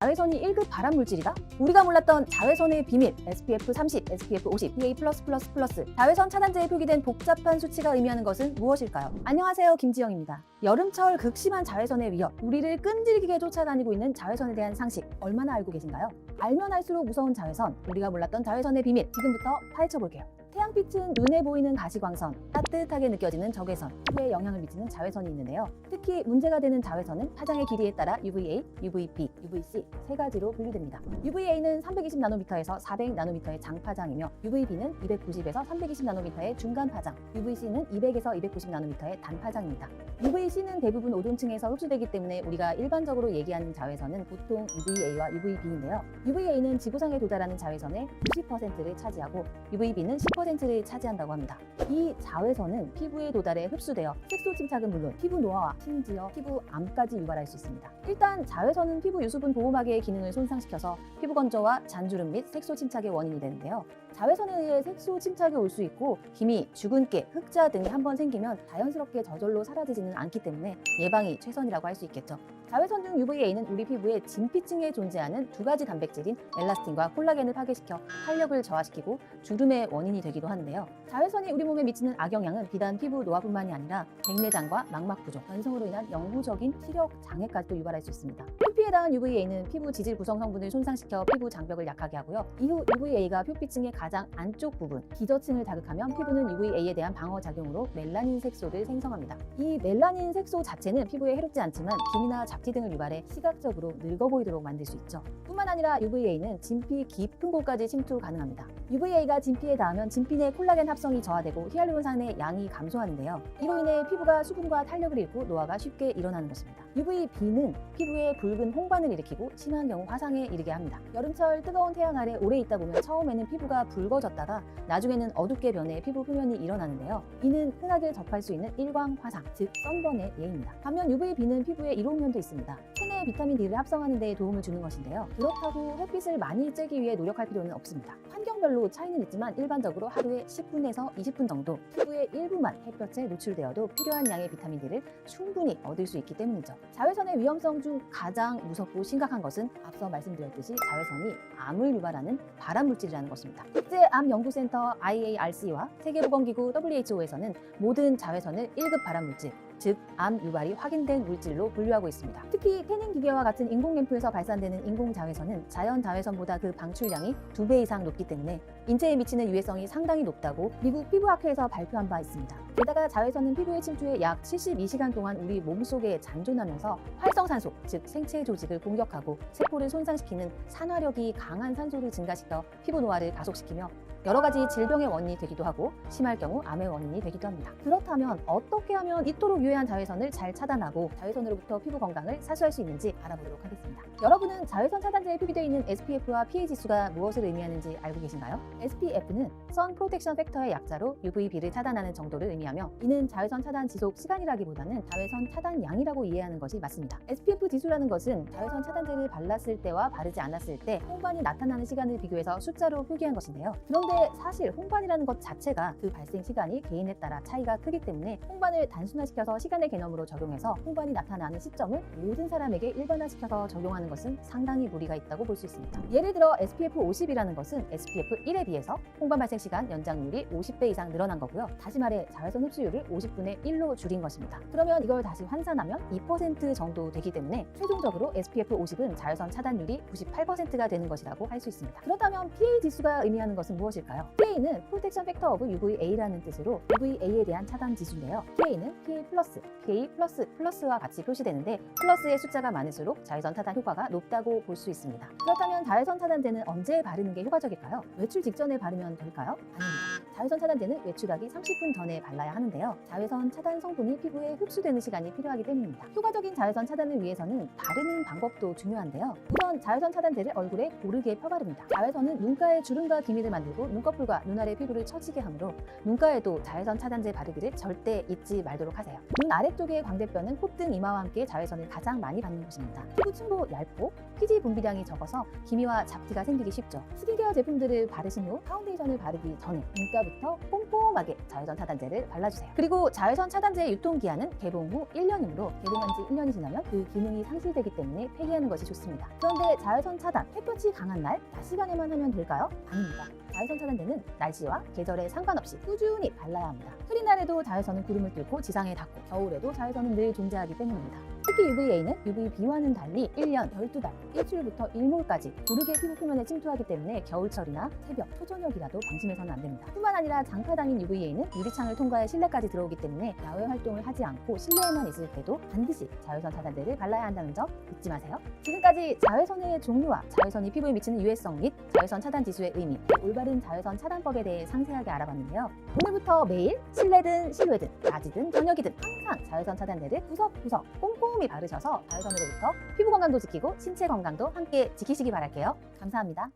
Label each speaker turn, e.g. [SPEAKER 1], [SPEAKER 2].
[SPEAKER 1] 자외선이 1급 발암 물질이다? 우리가 몰랐던 자외선의 비밀 SPF 30, SPF 50, PA+++. 자외선 차단제에 표기된 복잡한 수치가 의미하는 것은 무엇일까요? 안녕하세요, 김지영입니다. 여름철 극심한 자외선의 위협, 우리를 끈질기게 쫓아다니고 있는 자외선에 대한 상식 얼마나 알고 계신가요? 알면 알수록 무서운 자외선, 우리가 몰랐던 자외선의 비밀, 지금부터 파헤쳐볼게요. 태양빛은 눈에 보이는 가시광선, 따뜻하게 느껴지는 적외선, 피부에 영향을 미치는 자외선이 있는데요. 특히 문제가 되는 자외선은 파장의 길이에 따라 UVA, UVB, UVC 세 가지로 분류됩니다. UVA는 320나노미터에서 400나노미터의 장파장이며 UVB는 290에서 320나노미터의 중간파장, UVC는 200에서 290나노미터의 단파장입니다. UVC는 대부분 오존층에서 흡수되기 때문에 우리가 일반적으로 얘기하는 자외선은 보통 UVA와 UVB인데요. UVA는 지구상에 도달하는 자외선의 90%를 차지하고 UVB는 10%를 차지한다고 합니다. 이 자외선은 피부에 도달해 흡수되어 색소 침착은 물론 피부 노화와 심지어 피부 암까지 유발할 수 있습니다. 일단 자외선은 피부 유수분 보호막의 기능을 손상시켜서 피부 건조와 잔주름 및 색소 침착의 원인이 되는데요. 자외선에 의해 색소 침착이 올 수 있고 기미, 주근깨, 흑자 등이 한번 생기면 자연스럽게 저절로 사라지지는 않기 때문에 예방이 최선이라고 할 수 있겠죠. 자외선 중 UVA는 우리 피부의 진피층에 존재하는 두 가지 단백질인 엘라스틴과 콜라겐을 파괴시켜 탄력을 저하시키고 주름의 원인이 되기도 하는데요. 자외선이 우리 몸에 미치는 악영향은 비단 피부 노화뿐만이 아니라 백내장과 망막 부종, 변성으로 인한 영구적인 시력 장애까지도 유발할 수 있습니다. 표피에 닿은 UVA는 피부 지질 구성 성분을 손상시켜 피부 장벽을 약하게 하고요. 이후 UVA가 표피층의 가장 안쪽 부분, 기저층을 자극하면 피부는 UVA에 대한 방어 작용으로 멜라닌 색소를 생성합니다. 이 멜라닌 색소 자체는 피부에 해롭지 않지만 기미나 잡티 등을 유발해 시각적으로 늙어 보이도록 만들 수 있죠. 뿐만 아니라 UVA는 진피 깊은 곳까지 침투 가능합니다. UVA가 진피에 닿으면 진피 내 콜라겐 합성이 저하되고 히알루론산의 양이 감소하는데요. 이로 인해 피부가 수분과 탄력을 잃고 노화가 쉽게 일어나는 것입니다. UVB는 피부에 붉은 홍반을 일으키고 심한 경우 화상에 이르게 합니다. 여름철 뜨거운 태양 아래 오래 있다 보면 처음에는 피부가 붉어졌다가 나중에는 어둡게 변해 피부 표면이 일어나는데요. 이는 흔하게 접할 수 있는 일광 화상, 즉 선번의 예입니다. 반면 UVB는 피부에 이로운 면도 있습니다. 체내 비타민 D를 합성하는 데 도움을 주는 것인데요. 그렇다고 햇빛을 많이 쬐기 위해 노력할 필요는 없습니다. 환경별로 차이는 있지만 일반적으로 하루에 10분에서 20분 정도 피부의 일부만 햇볕에 노출되어도 필요한 양의 비타민 D를 충분히 얻을 수 있기 때문이죠. 자외선의 위험성 중 가장 무섭고 심각한 것은 앞서 말씀드렸듯이 자외선이 암을 유발하는 발암 물질이라는 것입니다. 국제암연구센터 IARC와 세계보건기구 WHO에서는 모든 자외선을 1급 발암 물질, 즉 암 유발이 확인된 물질로 분류하고 있습니다. 특히 태닝 기계와 같은 인공 램프에서 발산되는 인공 자외선은 자연 자외선보다 그 방출량이 2배 이상 높기 때문에 인체에 미치는 유해성이 상당히 높다고 미국 피부학회에서 발표한 바 있습니다. 게다가 자외선은 피부에 침투해 약 72시간 동안 우리 몸속에 잔존하면서 활성산소, 즉 생체 조직을 공격하고 세포를 손상시키는 산화력이 강한 산소를 증가시켜 피부 노화를 가속시키며 여러 가지 질병의 원인이 되기도 하고 심할 경우 암의 원인이 되기도 합니다. 그렇다면 어떻게 하면 이토록 유해한 자외선을 잘 차단하고 자외선으로부터 피부 건강을 사수할 수 있는지 알아보도록 하겠습니다. 여러분은 자외선 차단제에 표기되어 있는 SPF와 PA 지수가 무엇을 의미하는지 알고 계신가요? SPF는 Sun Protection Factor의 약자로 UVB를 차단하는 정도를 의미하며 이는 자외선 차단 지속 시간이라기보다는 자외선 차단량이라고 이해하는 것이 맞습니다. SPF 지수라는 것은 자외선 차단제를 발랐을 때와 바르지 않았을 때 홍반이 나타나는 시간을 비교해서 숫자로 표기한 것인데요. 그런데 사실 홍반이라는 것 자체가 그 발생 시간이 개인에 따라 차이가 크기 때문에 홍반을 단순화시켜서 시간의 개념으로 적용해서 홍반이 나타나는 시점을 모든 사람에게 일반화시켜서 적용하는 것은 상당히 무리가 있다고 볼 수 있습니다. 예를 들어 SPF 50이라는 것은 SPF 1에 비해서 홍반 발생 시간 연장률이 50배 이상 늘어난 거고요. 다시 말해 자외선 흡수율을 50분의 1로 줄인 것입니다. 그러면 이걸 다시 환산하면 2% 정도 되기 때문에 최종적으로 SPF 50은 자외선 차단율이 98%가 되는 것이라고 할 수 있습니다. 그렇다면 PA 지수가 의미하는 것은 무엇일까요? PA는 Protection Factor of UVA라는 뜻으로 UVA에 대한 차단 지수인데요. PA는 PA+와 같이 표시되는데 플러스의 숫자가 많을수록 자외선 차단 효과가 높다고 볼 수 있습니다. 그렇다면 자외선 차단제는 언제 바르는 게 효과적일까요? 외출 직전에 바르면 될까요? 아닙니다. 자외선 차단제는 외출하기 30분 전에 발라야 하는데요. 자외선 차단 성분이 피부에 흡수되는 시간이 필요하기 때문입니다. 효과적인 자외선 차단을 위해서는 바르는 방법도 중요한데요. 우선 자외선 차단제를 얼굴에 고르게 펴바릅니다. 자외선은 눈가에 주름과 기미를 만들고 눈꺼풀과 눈 아래 피부를 처지게 하므로 눈가에도 자외선 차단제 바르기를 절대 잊지 말도록 하세요. 눈 아래쪽의 광대뼈는 콧등, 이마와 함께 자외선을 가장 많이 받는 곳입니다. 피부 층도 얇고 피지 분비량이 적어서 기미와 잡티가 생기기 쉽죠. 스킨케어 제품들을 바르신 후 파운데이션을 바르기 전에 눈가부터 꼼꼼히 꼼꼼하게 자외선 차단제를 발라주세요. 그리고 자외선 차단제의 유통기한은 개봉 후 1년이므로 개봉한 지 1년이 지나면 그 기능이 상실되기 때문에 폐기하는 것이 좋습니다. 그런데 자외선 차단, 햇볕이 강한 날, 낮 시간에만 하면 될까요? 아닙니다. 자외선 차단제는 날씨와 계절에 상관없이 꾸준히 발라야 합니다. 흐린 날에도 자외선은 구름을 뚫고 지상에 닿고 겨울에도 자외선은 늘 존재하기 때문입니다. 특히 UVA는 UVB와는 달리 1년 12달, 일주일부터 일몰까지 고르게 피부 표면에 침투하기 때문에 겨울철이나 새벽, 초저녁이라도 방심해서는 안 됩니다. 뿐만 아니라 장파당인 UVA는 유리창을 통과해 실내까지 들어오기 때문에 야외 활동을 하지 않고 실내에만 있을 때도 반드시 자외선 차단제를 발라야 한다는 점 잊지 마세요. 지금까지 자외선의 종류와 자외선이 피부에 미치는 유해성 및 자외선 차단 지수의 의미, 올바른 자외선 차단법에 대해 상세하게 알아봤는데요. 오늘부터 매일 실내든 실외든 낮이든 저녁이든 항상 자외선 차단제를 구석구석 꼼꼼히 바르셔서 자외선으로부터 피부 건강도 지키고 신체 건강도 함께 지키시기 바랄게요. 감사합니다.